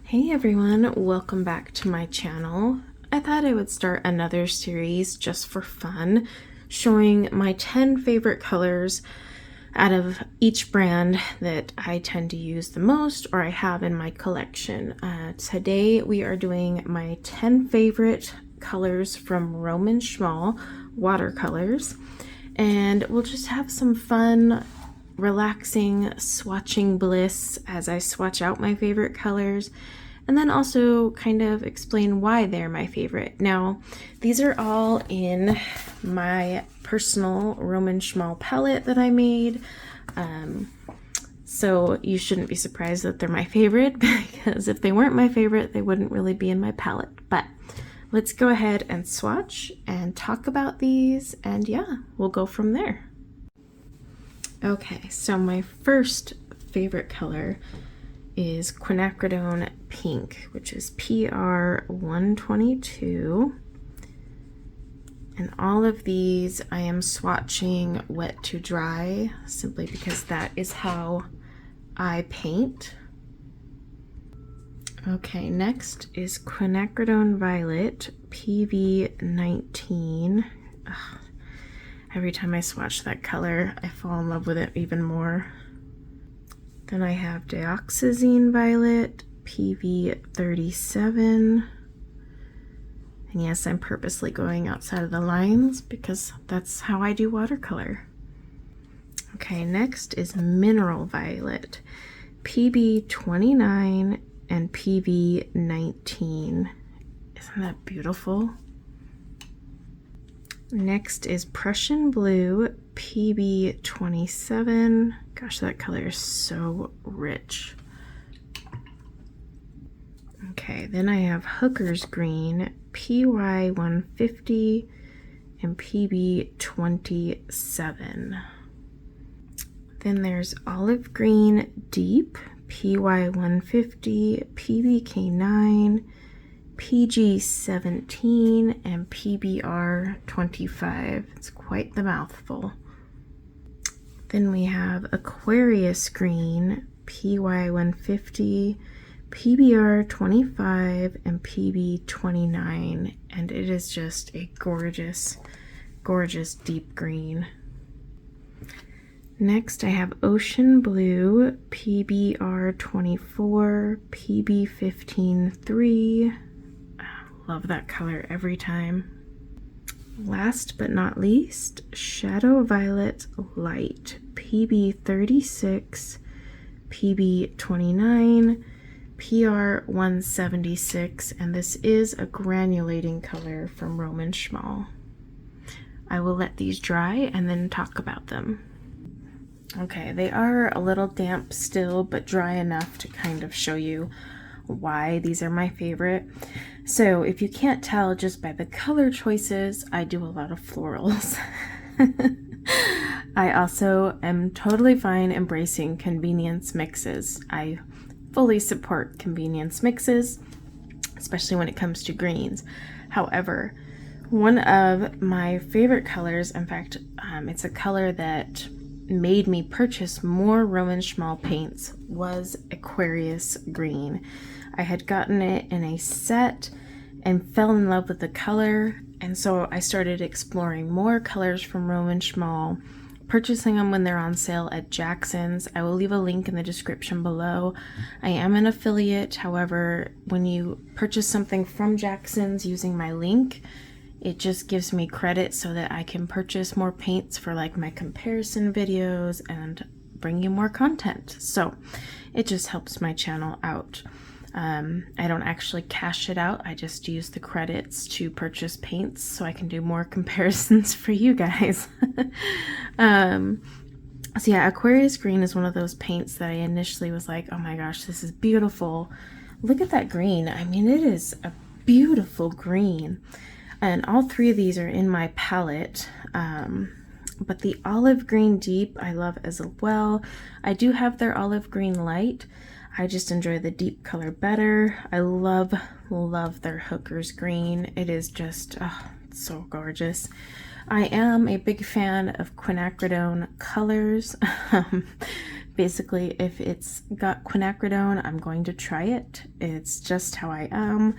Hey everyone, welcome back to my channel. I thought I would start another series just for fun, showing my 10 favorite colors out of each brand that I tend to use the most or I have in my collection. Today we are doing my 10 favorite colors from Roman Szmal Watercolors, and we'll just have some fun, relaxing swatching bliss as I swatch out my favorite colors, and then also kind of explain why they're my favorite. Now, these are all in my personal Roman Szmal palette that I made. So you shouldn't be surprised that they're my favorite, because if they weren't my favorite, they wouldn't really be in my palette. But let's go ahead and swatch and talk about these, and yeah, we'll go from there. Okay, so my first favorite color is Quinacridone Pink, which is PR 122. And all of these I am swatching wet to dry, simply because that is how I paint. Okay, next is Quinacridone Violet PV 19. Ugh, every time I swatch that color, I fall in love with it even more. Then I have Dioxazine Violet PV 37. And yes, I'm purposely going outside of the lines because that's how I do watercolor. Okay, next is Mineral Violet PB 29 and PB 19. Isn't that beautiful? Next is Prussian Blue PB 27. Gosh, that color is so rich. Okay, then I have Hooker's Green PY 150 and PB 27. Then there's Olive Green Deep PY 150, PBK 9, PG 17, and PBR 25. It's quite the mouthful. Then we have Aquarius Green PY 150, PBR 25, and PB 29, and it is just a gorgeous, gorgeous deep green. Next I have Ocean Blue PBR 24, PB 15-3. Love that color every time. Last but not least, Shadow Violet Light PB 36, PB 29, PR 176, and this is a granulating color from Roman Szmal. I will let these dry and then talk about them. Okay, they are a little damp still, but dry enough to kind of show you why these are my favorite. So if you can't tell just by the color choices, I do a lot of florals. I also am totally fine embracing convenience mixes. I fully support convenience mixes, especially when it comes to greens. However, one of my favorite colors, in fact, it's a color that made me purchase more Roman Szmal paints, was Aquarius Green. I had gotten it in a set and fell in love with the color, and so I started exploring more colors from Roman Szmal, purchasing them when they're on sale at Jackson's. I will leave a link in the description below. I am an affiliate, however, when you purchase something from Jackson's using my link, it just gives me credit so that I can purchase more paints for like my comparison videos and bring you more content. So it just helps my channel out. I don't actually cash it out. I just use the credits to purchase paints so I can do more comparisons for you guys. So yeah, Aquarius Green is one of those paints that I initially was like, oh my gosh, this is beautiful. Look at that green. I mean, it is a beautiful green. And all three of these are in my palette, but the Olive Green Deep I love as well. I do have their Olive Green Light. I just enjoy the deep color better. I love their Hooker's Green. It is just so gorgeous. I am a big fan of Quinacridone colors. Basically, if it's got quinacridone, I'm going to try it. It's just how I am.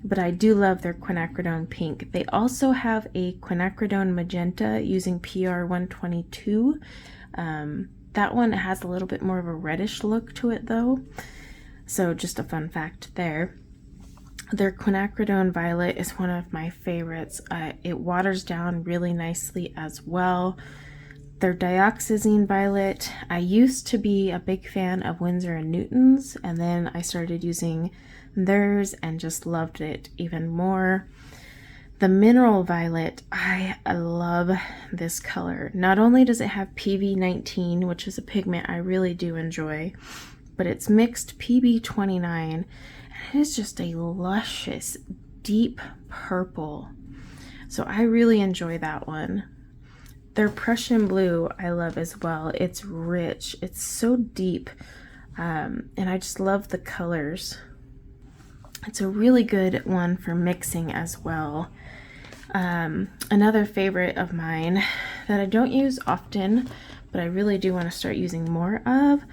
But I do love their quinacridone pink. They also have a quinacridone magenta using PR 122. That one has a little bit more of a reddish look to it though. So just a fun fact there. Their quinacridone violet is one of my favorites. It waters down really nicely as well. Their dioxazine violet, I used to be a big fan of Winsor & Newton's, and then I started using theirs and just loved it even more. The mineral violet, I love this color. Not only does it have PV19, which is a pigment I really do enjoy, but it's mixed PB29, and it is just a luscious, deep purple. So I really enjoy that one. Their Prussian blue I love as well. It's rich, it's so deep, and I just love the colors. It's a really good one for mixing as well. Another favorite of mine that I don't use often, but I really do want to start using more of.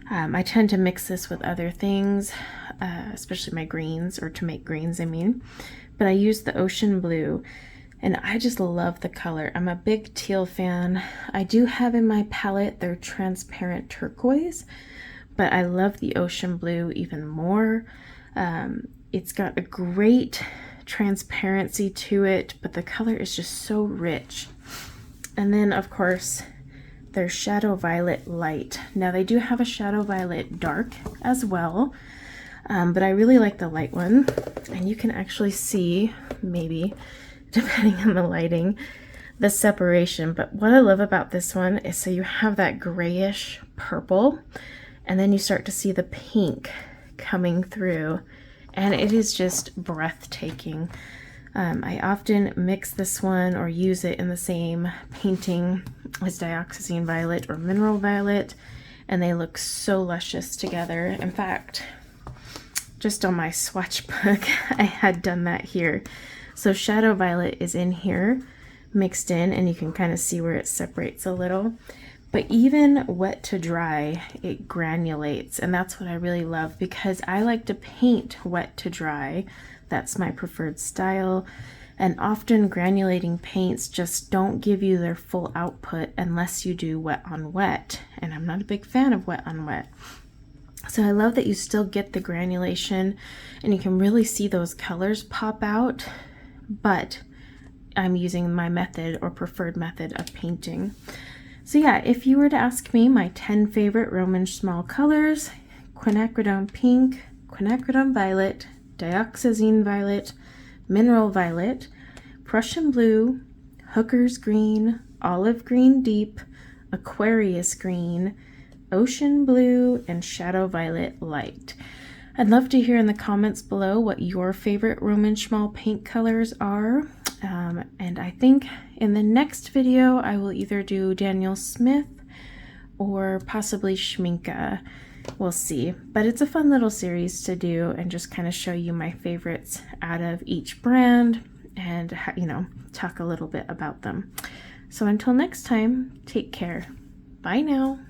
I tend to mix this with other things, especially my greens, or to make greens, I mean. But I use the ocean blue, and I just love the color. I'm a big teal fan. I do have in my palette their transparent turquoise, but I love the ocean blue even more. It's got a great transparency to it, but the color is just so rich. And then of course their shadow violet light. Now they do have a shadow violet dark as well, but I really like the light one, and you can actually see, maybe depending on the lighting, the separation. But what I love about this one is, so you have that grayish purple, and then you start to see the pink coming through, and it is just breathtaking. I often mix this one or use it in the same painting as dioxazine violet or mineral violet, and they look so luscious together. In fact, just on my swatch book, I had done that here. So shadow violet is in here mixed in, and you can kind of see where it separates a little. But even wet to dry, it granulates, and that's what I really love, because I like to paint wet to dry. That's my preferred style, and often granulating paints just don't give you their full output unless you do wet on wet, and I'm not a big fan of wet on wet. So I love that you still get the granulation, and you can really see those colors pop out, but I'm using my method or preferred method of painting. So yeah, if you were to ask me my 10 favorite Roman Szmal colors: quinacridone pink, quinacridone violet, dioxazine violet, mineral violet, Prussian blue, hooker's green, olive green deep, Aquarius green, ocean blue, and shadow violet light. I'd love to hear in the comments below what your favorite Roman Szmal paint colors are. And I think in the next video I will either do Daniel Smith or possibly Schminke. We'll see. But it's a fun little series to do and just kind of show you my favorites out of each brand and, you know, talk a little bit about them. So until next time, take care. Bye now.